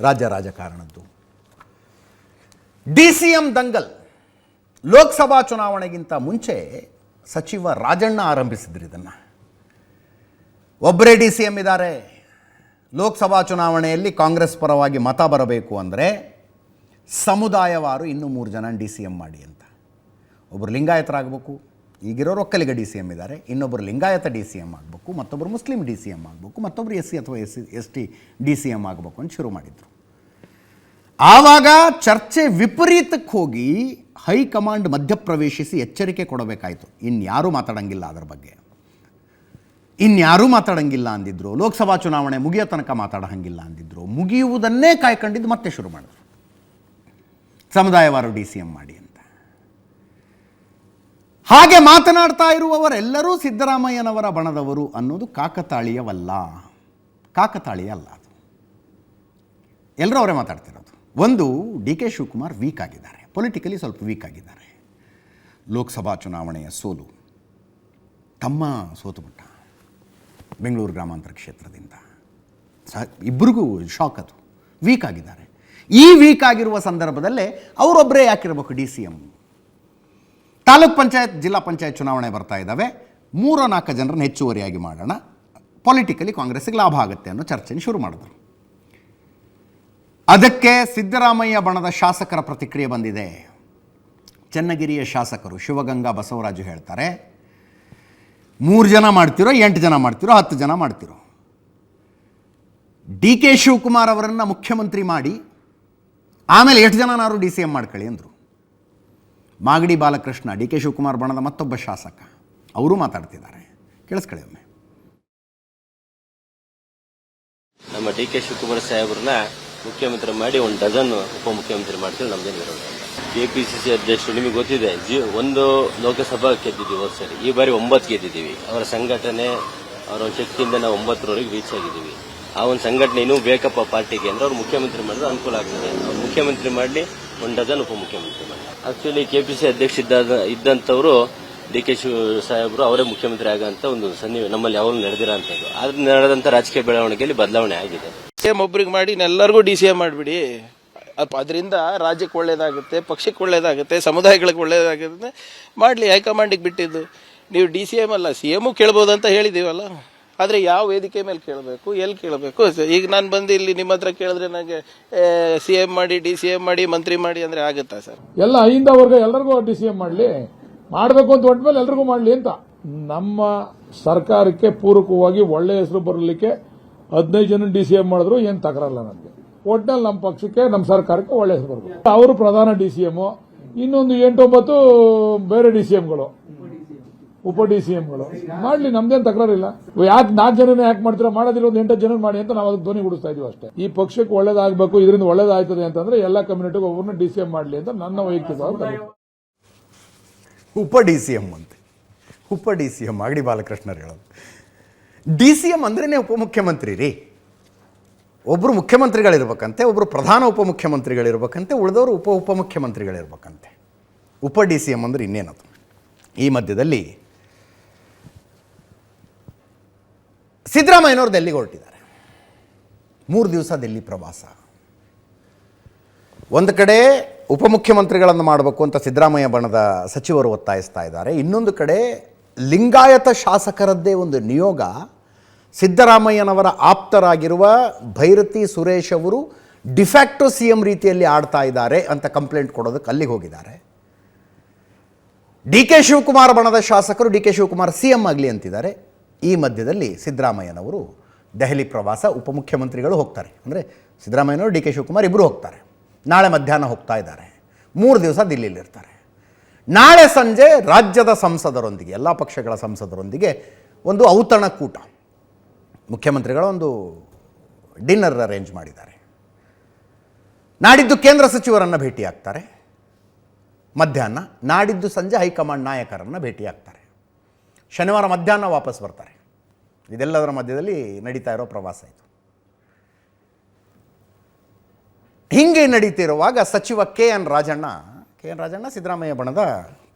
ರಾಜ್ಯ ರಾಜಕಾರಣದ್ದು. DCM ದಂಗಲ್ ಲೋಕಸಭಾ ಚುನಾವಣೆಗಿಂತ ಮುಂಚೆ ಸಚಿವ ರಾಜಣ್ಣ ಆರಂಭಿಸಿದ್ರು ಇದನ್ನು. ಒಬ್ಬರೇ DCM ಇದ್ದಾರೆ. ಲೋಕಸಭಾ ಚುನಾವಣೆಯಲ್ಲಿ ಕಾಂಗ್ರೆಸ್ ಪರವಾಗಿ ಮತ ಬರಬೇಕು ಅಂದರೆ ಸಮುದಾಯವಾರು ಇನ್ನೂ 3 ಜನ DCM ಮಾಡಿ ಅಂತ. ಒಬ್ಬರು ಲಿಂಗಾಯತರಾಗಬೇಕು, ಈಗಿರೋರು ಒಕ್ಕಲಿಗ DCM ಇದ್ದಾರೆ, ಇನ್ನೊಬ್ಬರು ಲಿಂಗಾಯತ DCM ಆಗಬೇಕು, ಮತ್ತೊಬ್ಬರು ಮುಸ್ಲಿಂ DCM ಆಗಬೇಕು, ಮತ್ತೊಬ್ಬರು SC ಅಥವಾ ST DCM ಆಗಬೇಕು ಅಂತ ಶುರು ಮಾಡಿದರು. ಆವಾಗ ಚರ್ಚೆ ವಿಪರೀತಕ್ಕೆ ಹೋಗಿ ಹೈಕಮಾಂಡ್ ಮಧ್ಯಪ್ರವೇಶಿಸಿ ಎಚ್ಚರಿಕೆ ಕೊಡಬೇಕಾಯಿತು. ಇನ್ಯಾರೂ ಮಾತಾಡೋಂಗಿಲ್ಲ ಅದರ ಬಗ್ಗೆ, ಇನ್ಯಾರೂ ಮಾತಾಡೋಂಗಿಲ್ಲ ಅಂದಿದ್ರು. ಲೋಕಸಭಾ ಚುನಾವಣೆ ಮುಗಿಯೋ ತನಕ ಮಾತಾಡೋ ಹಾಗಿಲ್ಲ ಅಂದಿದ್ರು. ಮುಗಿಯುವುದನ್ನೇ ಕಾಯ್ಕೊಂಡಿದ್ದು ಮತ್ತೆ ಶುರು ಮಾಡಿದ್ರು, ಸಮುದಾಯವಾರು DCM ಮಾಡಿ ಅಂತ. ಹಾಗೆ ಮಾತನಾಡ್ತಾ ಇರುವವರೆಲ್ಲರೂ ಸಿದ್ದರಾಮಯ್ಯನವರ ಬಣದವರು ಅನ್ನೋದು ಕಾಕತಾಳೀಯವಲ್ಲ, ಕಾಕತಾಳೀಯ ಅಲ್ಲ ಅದು. ಎಲ್ಲರೂ ಅವರೇ ಮಾತಾಡ್ತಿರೋದು. ಒಂದು, DK ಶಿವಕುಮಾರ್ ವೀಕ್ ಆಗಿದ್ದಾರೆ, ಪೊಲಿಟಿಕಲಿ ಸ್ವಲ್ಪ ವೀಕ್ ಆಗಿದ್ದಾರೆ. ಲೋಕಸಭಾ ಚುನಾವಣೆಯ ಸೋಲು, ತಮ್ಮ ಸೋತುಬಿಟ್ಟ ಬೆಂಗಳೂರು ಗ್ರಾಮಾಂತರ ಕ್ಷೇತ್ರದಿಂದ, ಇಬ್ಬರಿಗೂ ಶಾಕ್ ಅದು. ವೀಕ್ ಆಗಿದ್ದಾರೆ. ಈ ವೀಕ್ ಆಗಿರುವ ಸಂದರ್ಭದಲ್ಲೇ ಅವರೊಬ್ಬರೇ ಯಾಕಿರಬೇಕು DCM? ತಾಲೂಕ್ ಪಂಚಾಯತ್, ಜಿಲ್ಲಾ ಪಂಚಾಯತ್ ಚುನಾವಣೆ ಬರ್ತಾ ಇದ್ದಾವೆ, 3-4 ಜನರನ್ನು ಹೆಚ್ಚುವರಿಯಾಗಿ ಮಾಡೋಣ, ಪೊಲಿಟಿಕಲಿ ಕಾಂಗ್ರೆಸ್ಸಿಗೆ ಲಾಭ ಆಗುತ್ತೆ ಅನ್ನೋ ಚರ್ಚೆನ ಶುರು ಮಾಡಿದ್ರು. ಅದಕ್ಕೆ ಸಿದ್ದರಾಮಯ್ಯ ಬಣದ ಶಾಸಕರ ಪ್ರತಿಕ್ರಿಯೆ ಬಂದಿದೆ. ಚನ್ನಗಿರಿಯ ಶಾಸಕರು ಶಿವಗಂಗಾ ಬಸವರಾಜು ಹೇಳ್ತಾರೆ, 3 ಜನ ಮಾಡ್ತಿರೋ, 8 ಜನ ಮಾಡ್ತಿರೋ, 10 ಜನ ಮಾಡ್ತಿರೋ, DK ಶಿವಕುಮಾರ್ ಅವರನ್ನು ಮುಖ್ಯಮಂತ್ರಿ ಮಾಡಿ ಆಮೇಲೆ 8 ಜನನಾರು DCM ಮಾಡ್ಕೊಳ್ಳಿ ಅಂದರು. ಮಾಗಡಿ ಬಾಲಕೃಷ್ಣ, DK ಶಿವಕುಮಾರ್ ಬಣದ ಮತ್ತೊಬ್ಬ ಶಾಸಕ, ಅವರು ಮಾತಾಡ್ತಿದ್ದಾರೆ. ಕೇಳಿಸ್ಕೊಳ್ಳಿ ಒಮ್ಮೆ. ನಮ್ಮ DK ಶಿವಕುಮಾರ್ ಸಾಹೇಬ್ರನ್ನ ಮುಖ್ಯಮಂತ್ರಿ ಮಾಡಿ 1 ಡಜನ್ ಉಪಮುಖ್ಯಮಂತ್ರಿ ಮಾಡ್ತೀವಿ, ನಮ್ದೇನು ವಿರೋಧ ಇಲ್ಲ. KPCC ಅಧ್ಯಕ್ಷರು ನಿಮಗೆ ಗೊತ್ತಿದೆ, 1 ಲೋಕಸಭಾ ಗೆದ್ದಿದ್ದೀವಿ ಹೋದ ಸರಿ, ಈ ಬಾರಿ 9 ಗೆದ್ದಿದ್ದೀವಿ. ಅವರ ಸಂಘಟನೆ, ಅವರ ಶಕ್ತಿಯಿಂದ ನಾವು 9ರವರೆಗೆ ರೀಚ್ ಆಗಿದ್ದೀವಿ. ಆ ಒಂದು ಸಂಘಟನೆ ಇನ್ನೂ ಬೇಕಪ್ಪ ಪಾರ್ಟಿಗೆ ಅಂದ್ರೆ ಅವ್ರು ಮುಖ್ಯಮಂತ್ರಿ ಮಾಡಿದ್ರೆ ಅನುಕೂಲ ಆಗ್ತದೆ. ಅವ್ರು ಮುಖ್ಯಮಂತ್ರಿ ಮಾಡಲಿ, 1 ಡಜನ್ ಉಪಮುಖ್ಯಮಂತ್ರಿ ಮಾಡಿ. ಆಕ್ಚುಲಿ KPCC ಅಧ್ಯಕ್ಷ ಇದ್ದಂಥವ್ರು DK ಸಾಹೇಬರು ಅವರೇ ಮುಖ್ಯಮಂತ್ರಿ ಆಗಂತ ಒಂದು ನಮ್ಮಲ್ಲಿ ಯಾವಾಗಲೂ ನಡೆದಿರೋ ಅಂತದ್ದು. ಆದ್ರೆ ನಡೆದಂತ ರಾಜಕೀಯ ಬೆಳವಣಿಗೆಯಲ್ಲಿ ಬದಲಾವಣೆ ಆಗಿದೆ. ಒಬ್ಬರಿಗೆ ಮಾಡಿ ಎಲ್ಲರಿಗೂ DCM ಮಾಡಿಬಿಡಿ, ಅದರಿಂದ ರಾಜ್ಯಕ್ಕೆ ಒಳ್ಳೇದಾಗುತ್ತೆ, ಪಕ್ಷಕ್ಕೆ ಒಳ್ಳೇದಾಗುತ್ತೆ, ಸಮುದಾಯಗಳಿಗೆ ಒಳ್ಳೇದಾಗುತ್ತೆ, ಮಾಡಲಿ. ಹೈಕಮಾಂಡಿಗೆ ಬಿಟ್ಟಿದ್ದು. ನೀವು DCM ಅಲ್ಲ CM ಕೇಳ್ಬೋದು ಅಂತ ಹೇಳಿದೀವಲ್ಲ, ಆದರೆ ಯಾವ ವೇದಿಕೆ ಮೇಲೆ ಕೇಳಬೇಕು, ಎಲ್ಲಿ ಕೇಳಬೇಕು? ಈಗ ನಾನು ಬಂದು ಇಲ್ಲಿ ನಿಮ್ಮ ಹತ್ರ ಕೇಳಿದ್ರೆ ನನಗೆ CM ಮಾಡಿ, DCM ಮಾಡಿ, ಮಂತ್ರಿ ಮಾಡಿ ಅಂದರೆ ಆಗುತ್ತಾ ಸರ್? ಎಲ್ಲ ಐಯಿಂದ ವರ್ಗ ಎಲ್ಲರಿಗೂ DCM ಮಾಡಲಿ, ಮಾಡಬೇಕು ಅಂತ ಹೊಂಟ್ಮೇಲೆ ಎಲ್ರಿಗೂ ಮಾಡಲಿ ಅಂತ. ನಮ್ಮ ಸರ್ಕಾರಕ್ಕೆ ಪೂರಕವಾಗಿ ಒಳ್ಳೆ ಹೆಸರು ಬರಲಿಕ್ಕೆ 15 ಜನ DCM ಮಾಡಿದ್ರು ಏನು ತಕರಲ್ಲ ನನಗೆ. ಒಟ್ಟಿನಲ್ಲಿ ನಮ್ಮ ಪಕ್ಷಕ್ಕೆ, ನಮ್ಮ ಸರ್ಕಾರಕ್ಕೆ ಒಳ್ಳೆ ಹೆಸರು ಬರಬೇಕು. ಅವರು ಪ್ರಧಾನ DCM, ಇನ್ನೊಂದು 8-9 ಬೇರೆ DCMಗಳು, ಉಪ DCMಗಳು ಮಾಡ್ಲಿ, ನಮ್ದೇನು ತಕರಾರಿಲ್ಲ. ಯಾಕೆ 4 ಜನ ಯಾಕೆ ಮಾಡ್ತೀರಾ? ಮಾಡೋದಿಲ್ಲ, ಒಂದು 8 ಜನ ಮಾಡಿ ಅಂತ ನಾವು ಅದಕ್ಕೆ ಧ್ವನಿ ಗುಡಿಸ್ತಾ ಇದೀವಿ ಅಷ್ಟೇ. ಈ ಪಕ್ಷಕ್ಕೆ ಒಳ್ಳೇದಾಗಬೇಕು, ಇದರಿಂದ ಒಳ್ಳೇದಾಗ್ತದೆ ಅಂತಂದ್ರೆ ಎಲ್ಲ ಕಮ್ಯುನಿಟಿಗೂ ಒಬ್ಬರನ್ನ DCM ಮಾಡಲಿ ಅಂತ ನನ್ನ ವೈಯಕ್ತಿಕ. ಉಪ DCM ಅಂತೆ, ಉಪ DCM ಮಾಗಡಿ ಬಾಲಕೃಷ್ಣರು ಹೇಳೋದು. DCM ಅಂದ್ರೇ ಉಪಮುಖ್ಯಮಂತ್ರಿ ರೀ. ಒಬ್ಬರು ಮುಖ್ಯಮಂತ್ರಿಗಳಿರ್ಬೇಕಂತೆ, ಒಬ್ಬರು ಪ್ರಧಾನ ಉಪಮುಖ್ಯಮಂತ್ರಿಗಳಿರ್ಬೇಕಂತೆ, ಉಳಿದವರು ಉಪಮುಖ್ಯಮಂತ್ರಿಗಳಿರ್ಬೇಕಂತೆ. ಉಪ DCM ಅಂದ್ರೆ ಇನ್ನೇನದು? ಈ ಮಧ್ಯದಲ್ಲಿ ಸಿದ್ದರಾಮಯ್ಯನವರು ಡೆಲ್ಲಿಗೆ ಹೊರಟಿದ್ದಾರೆ. 3 ದಿವಸ ಡೆಲ್ಲಿ ಪ್ರವಾಸ. ಒಂದು ಕಡೆ ಉಪಮುಖ್ಯಮಂತ್ರಿಗಳನ್ನು ಮಾಡಬೇಕು ಅಂತ ಸಿದ್ದರಾಮಯ್ಯ ಬಣದ ಸಚಿವರು ಒತ್ತಾಯಿಸ್ತಾ ಇದ್ದಾರೆ. ಇನ್ನೊಂದು ಕಡೆ ಲಿಂಗಾಯತ ಶಾಸಕರದ್ದೇ ಒಂದು ನಿಯೋಗ ಸಿದ್ದರಾಮಯ್ಯನವರ ಆಪ್ತರಾಗಿರುವ ಭೈರತಿ ಸುರೇಶ್ ಅವರು ಡಿಫ್ಯಾಕ್ಟೋ CM ರೀತಿಯಲ್ಲಿ ಆಡ್ತಾ ಇದ್ದಾರೆ ಅಂತ ಕಂಪ್ಲೇಂಟ್ ಕೊಡೋದಕ್ಕೆ ಅಲ್ಲಿಗೆ ಹೋಗಿದ್ದಾರೆ. DK ಶಿವಕುಮಾರ್ ಬಣದ ಶಾಸಕರು DK ಶಿವಕುಮಾರ್ CM ಆಗಲಿ ಅಂತಿದ್ದಾರೆ. ಈ ಮಧ್ಯದಲ್ಲಿ ಸಿದ್ದರಾಮಯ್ಯನವರು ದೆಹಲಿ ಪ್ರವಾಸ, ಉಪಮುಖ್ಯಮಂತ್ರಿಗಳು ಹೋಗ್ತಾರೆ. ಅಂದರೆ ಸಿದ್ದರಾಮಯ್ಯನವರು DK ಶಿವಕುಮಾರ್ ಇಬ್ಬರು ಹೋಗ್ತಾರೆ. ನಾಳೆ ಮಧ್ಯಾಹ್ನ ಹೋಗ್ತಾ ಇದ್ದಾರೆ. 3 ದಿವಸ ದಿಲ್ಲಿಲಿರ್ತಾರೆ. ನಾಳೆ ಸಂಜೆ ರಾಜ್ಯದ ಸಂಸದರೊಂದಿಗೆ, ಎಲ್ಲ ಪಕ್ಷಗಳ ಸಂಸದರೊಂದಿಗೆ ಒಂದು ಔತಣಕೂಟ, ಮುಖ್ಯಮಂತ್ರಿಗಳ ಒಂದು ಡಿನ್ನರ್ ಅರೇಂಜ್ ಮಾಡಿದ್ದಾರೆ. ನಾಡಿದ್ದು ಕೇಂದ್ರ ಸಚಿವರನ್ನು ಭೇಟಿಯಾಗ್ತಾರೆ ಮಧ್ಯಾಹ್ನ, ನಾಡಿದ್ದು ಸಂಜೆ ಹೈಕಮಾಂಡ್ ನಾಯಕರನ್ನು ಭೇಟಿಯಾಗ್ತಾರೆ. ಶನಿವಾರ ಮಧ್ಯಾಹ್ನ ವಾಪಸ್ ಬರ್ತಾರೆ. ಇದೆಲ್ಲದರ ಮಧ್ಯದಲ್ಲಿ ನಡೀತಾ ಇರೋ ಪ್ರವಾಸ ಇದು. ಹೀಗೆ ನಡೀತಿರುವಾಗ ಸಚಿವ KN ರಾಜಣ್ಣ ಸಿದ್ದರಾಮಯ್ಯ ಬಣದ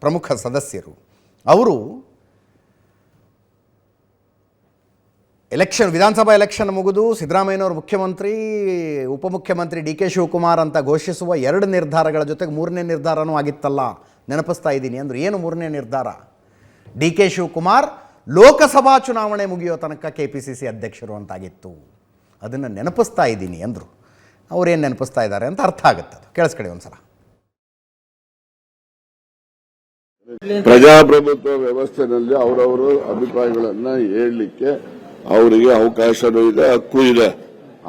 ಪ್ರಮುಖ ಸದಸ್ಯರು, ಅವರು ವಿಧಾನಸಭಾ ಎಲೆಕ್ಷನ್ ಮುಗಿದು ಸಿದ್ದರಾಮಯ್ಯನವರು ಮುಖ್ಯಮಂತ್ರಿ, ಉಪಮುಖ್ಯಮಂತ್ರಿ ಡಿ ಕೆ ಶಿವಕುಮಾರ್ ಅಂತ ಘೋಷಿಸುವ 2 ನಿರ್ಧಾರಗಳ ಜೊತೆಗೆ 3ನೇ ನಿರ್ಧಾರನೂ ಆಗಿತ್ತಲ್ಲ, ನೆನಪಿಸ್ತಾ ಇದ್ದೀನಿ ಅಂದರು. ಏನು 3ನೇ ನಿರ್ಧಾರ? ಡಿ ಕೆ ಶಿವಕುಮಾರ್ ಲೋಕಸಭಾ ಚುನಾವಣೆ ಮುಗಿಯೋ ತನಕ KPCC ಅಧ್ಯಕ್ಷರು ಅಂತಾಗಿತ್ತು. ಅದನ್ನು ನೆನಪಿಸ್ತಾ ಇದ್ದೀನಿ ಅಂದರು. ಅವರೇನು ನೆನಪಿಸ್ತಾ ಇದ್ದಾರೆ ಅಂತ ಅರ್ಥ ಆಗುತ್ತೆ. ಅದು ಕೇಳಿಸ್ಕೊಳ್ಳಿ ಒಂದ್ಸಲ. ಪ್ರಜಾಪ್ರಭುತ್ವ ವ್ಯವಸ್ಥೆಯಲ್ಲಿ ಅವರವರು ಅಭಿಪ್ರಾಯಗಳನ್ನ ಹೇಳಲಿಕ್ಕೆ ಅವರಿಗೆ ಅವಕಾಶನೂ ಇದೆ, ಹಕ್ಕು ಇದೆ.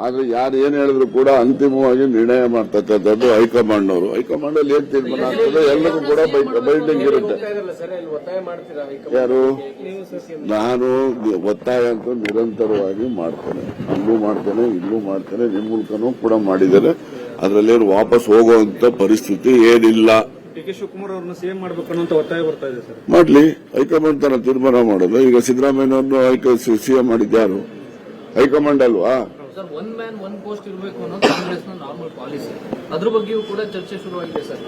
ಆದ್ರೆ ಯಾರು ಏನ್ ಹೇಳಿದ್ರು ಕೂಡ ಅಂತಿಮವಾಗಿ ನಿರ್ಣಯ ಮಾಡ್ತಕ್ಕಂಥದ್ದು ಹೈಕಮಾಂಡ್ನವರು. ಹೈಕಮಾಂಡ್ ಅಲ್ಲಿ ಏನ್ ತೀರ್ಮಾನ ಆಗ್ತದೆ ಎಲ್ಲರಿಗೂ ಕೂಡ ಬೈಂಡಿಂಗ್ ಇರುತ್ತೆ. ಯಾರು? ನಾನು ಒತ್ತಾಯ ಅಂತೂ ನಿರಂತರವಾಗಿ ಮಾಡ್ತೇನೆ, ಅಲ್ಲೂ ಮಾಡ್ತೇನೆ, ಇಲ್ಲೂ ಮಾಡ್ತೇನೆ, ನಿಮ್ಮ ಮೂಲಕನೂ ಕೂಡ ಮಾಡಿದ್ದೇನೆ. ಅದರಲ್ಲೇನು ವಾಪಸ್ ಹೋಗುವಂತ ಪರಿಸ್ಥಿತಿ ಏನಿಲ್ಲ. ಡಿ ಕೆ ಶಿವಕುಮಾರ್ ಅವ್ರನ್ನ ಸಿಎಂ ಮಾಡಬೇಕು ಅನ್ನೋ ಒತ್ತಾಯ ಬರ್ತಾ ಇದೆ ಸರ್. ಮಾಡ್ಲಿ, ಹೈಕಮಾಂಡ್ ತನ್ನ ತೀರ್ಮಾನ ಮಾಡೋದು. ಈಗ ಸಿದ್ದರಾಮಯ್ಯನವ್ರನ್ನು ಸಿಎಂ ಮಾಡಿದ್ಯಾರು? ಹೈಕಮಾಂಡ್ ಅಲ್ವಾ? Sir, one man one post ಇರಬೇಕು ಅನ್ನೋದು ಕಾಂಗ್ರೆಸ್ನ ನಾರ್ಮಲ್ ಪಾಲಿಸಿ. ಅದ್ರ ಬಗ್ಗೆಯೂ ಕೂಡ ಚರ್ಚೆ ಶುರುವಾಗಿದೆ ಸರ್.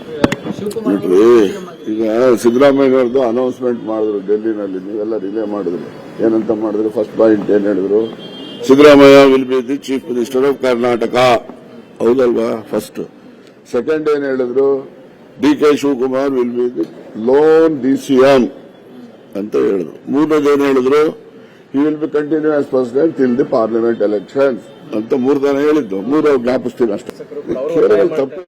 ಶಿವಕುಮಾರ್ ಈಗ ಸಿದ್ದರಾಮಯ್ಯನವ್ರದ್ದು ಅನೌನ್ಸ್ಮೆಂಟ್ ಮಾಡಿದ್ರು ಡೆಲ್ಲಿನಲ್ಲಿ, ನೀವೆಲ್ಲ ರಿಲೇ ಮಾಡಿದ್ರು. ಏನಂತ ಮಾಡಿದ್ರು? ಫಸ್ಟ್ ಪಾಯಿಂಟ್ ಏನ್ ಹೇಳಿದ್ರು? Siddaramaiah will be the chief minister of Karnataka. ಹೌದಲ್ವಾ? ಫಸ್ಟ್. ಸೆಕೆಂಡ್ ಏನ್ ಹೇಳಿದ್ರು? D K Shivakumar will be the loan DCM ಅಂತ ಹೇಳಿದ್ರು. ಮೂರನೇದು ಏನ್ ಹೇಳಿದ್ರು? he will be continue as president till the parliament elections ಅಂತ 3 ಜನ ಹೇಳಿದ್ದು. 3 ಜ್ಞಾಪಿಸ್ತೀನಿ ಅಷ್ಟೇ. ತಪ್ಪು.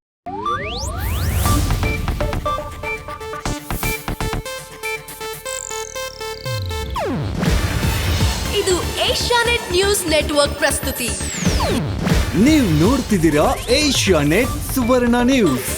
ಇದು ಏಷ್ಯಾನೆಟ್ ನ್ಯೂಸ್ ನೆಟ್ವರ್ಕ್ ಪ್ರಸ್ತುತಿ. ನೀವು ನೋಡ್ತಿದ್ದೀರಾ ಏಷ್ಯಾನೆಟ್ ಸುವರ್ಣ ನ್ಯೂಸ್.